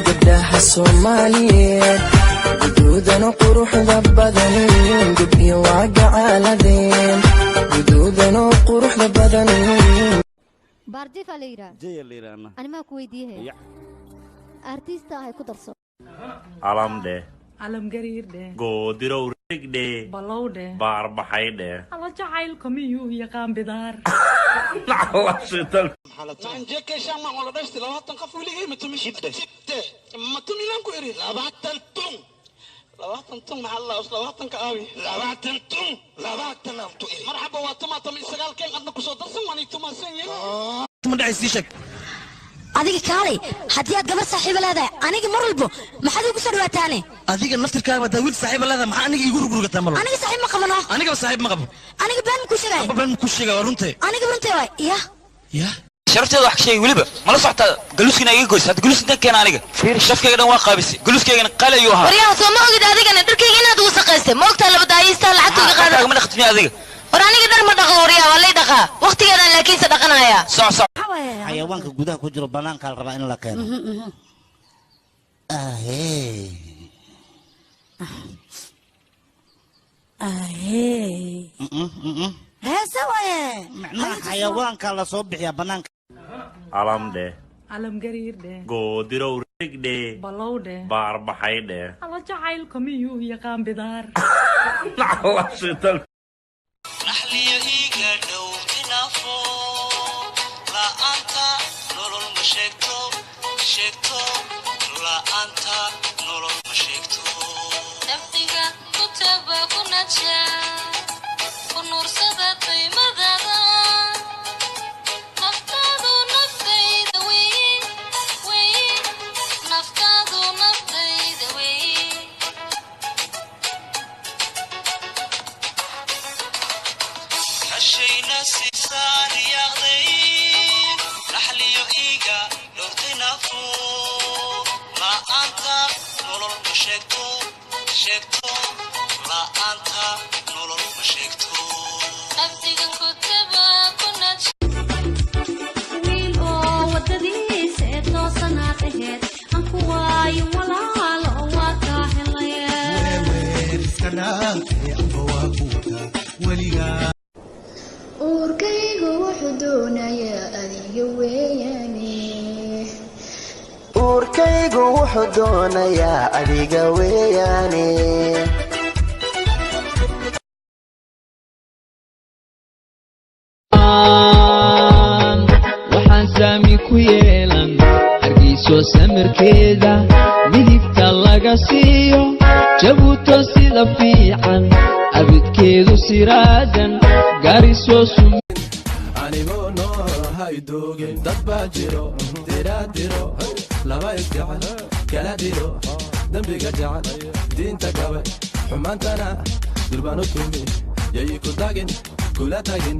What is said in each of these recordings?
gabdhaha Soomaaliyeed guduudan quruxda badan gabdhiyo waa gacaaladeen guduudan quruxda badan baardi faleera jeeyleerana anima ku weydiiyay artista ay ku darso alamde alam gariirde goodiro rigde balowde baarbaxayde ala jacayl kamiyuu yaqaan bidaar Allah shital man jeeke shama wala dhashti labaatan qof wiligeey ma tumi shibte ma tumi lan ku iri labaatan tun maxaa la labaatan ka aawi labaatan aan tu iri marxaba waa tuma sagaalkeen adna ku soo darsan wani tumasan yahay ma dhacay sii sheeg adiga kaalay hadii aad gabar saaxiib leedahay aniga mar walba maxaad ugu soo dhawaataane adiga naftirkaaga daawid saaxiib leedahay maxaa aniga igu rugurgataa malo aniga saaxiib ma qabano aniga saaxiib ma qabo aniga baan ku sheegay runtii aniga runtii way ya sharafteeda wax ka sheegay waliba mala socota galuskina iga goys had galusna keen aniga fiir shafkayga dhan waa qaabisay galuskayga qal ayuu ahaa wariyaha soo ma ogid adigana dharkayga inaad ugu saqaystay ma ogtaa laba daayista lacagtooda qaada ma dhaqtimi adiga war aniga dhar ma dhaqo wariyaha waa lay dhaqaa waqtigeedan laakiin sa dhaqanaya soc xayawaanka gudaha ku jiro banaanka la rabaa in la keeno heesa waye macnaha xayawaanka la soo bixiyaa banaanka alamde alam gariirde goodiro rigde balowde baarbaxayde ala jacayl kamiyuu yaqaan bidaar Allah shital naxliyo iga dhow inaafo la'aanta nolol ma sheegto la'aanta nolol ma sheegto naftiga ku taba ku naja ku nuursada qiimadada naftaadu naftayda wey naftaadu naftayda wey hashayna siisaan yaaqday naxliyo iiga dhowrtaynaafo la'aanta nolol ma sheegto la'aanta nolol ma sheegto naftigan ku taba ku naj wiil oo wadadiisa ee toosanaad aheed aan ku waayo walaalo waa kaa helaya uurkaygu wuxuu doonayaa adiga weeyaane uurkaygu wuxuu doonayaa adiga weeyaane waxaan saami ku yeelan hargeyso samirkeeda midigta laga siiyo jabuuto sida fiican abidkeedu siraadan garisoo anigoo nool haydoogin dad baa jiro diraadiro laba isgacan kala diro dembiga jacan diinta gabe xumaantana durbaan u tumi yay ku tagin kula tagin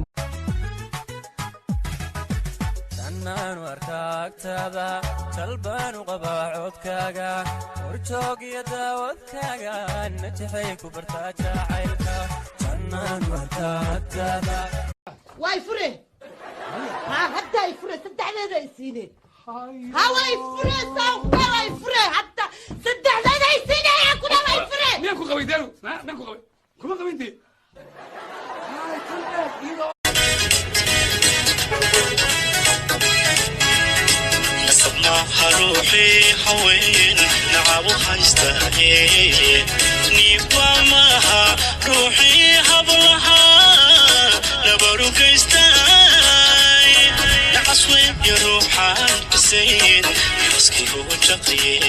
annaan warkaagtaada talbaanu qabaa codkaaga horjoog iyo daawadkaaga najaxay ku bartaa jacaylka annaan warkaagtaada way fure hadda ay fure saddexdeeda ay siineen way fure way fure hadda saddexdeeda ay siineen kuna way fure miyaan ku qabay daru miyaan ku qabay kuma qabinti روحي حوين نعب خيستاهي نيبا معها روحي حبلها نبرو كيستاهي نعصوي يروحا بسين يسكي هو جقي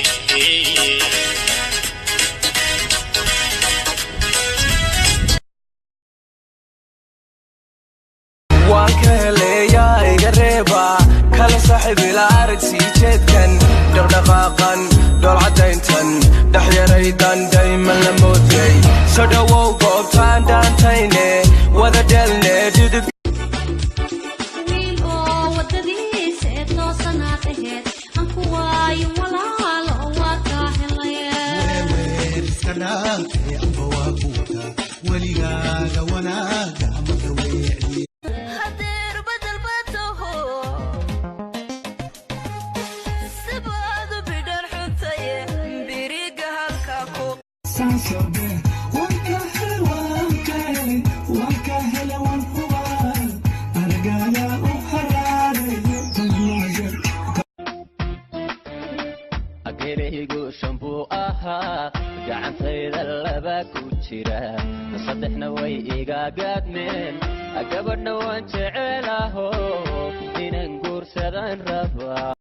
وكليا يقربا كلا صاحب العرق سيجدكن دغدغاقن دول عدينتن دحيريدن دايما لموتي سدوو قوبتان دانتيني وذا دلني جدك wiil oo wadadiisa ee toosanaad aheed aan ku waayo walaalo waa kaa ageeraygu shambuu ahaa gacantayda laba ku jira saddexna way iga gaadmeen gabadhna waan jecelaho inaan guursadan rabaa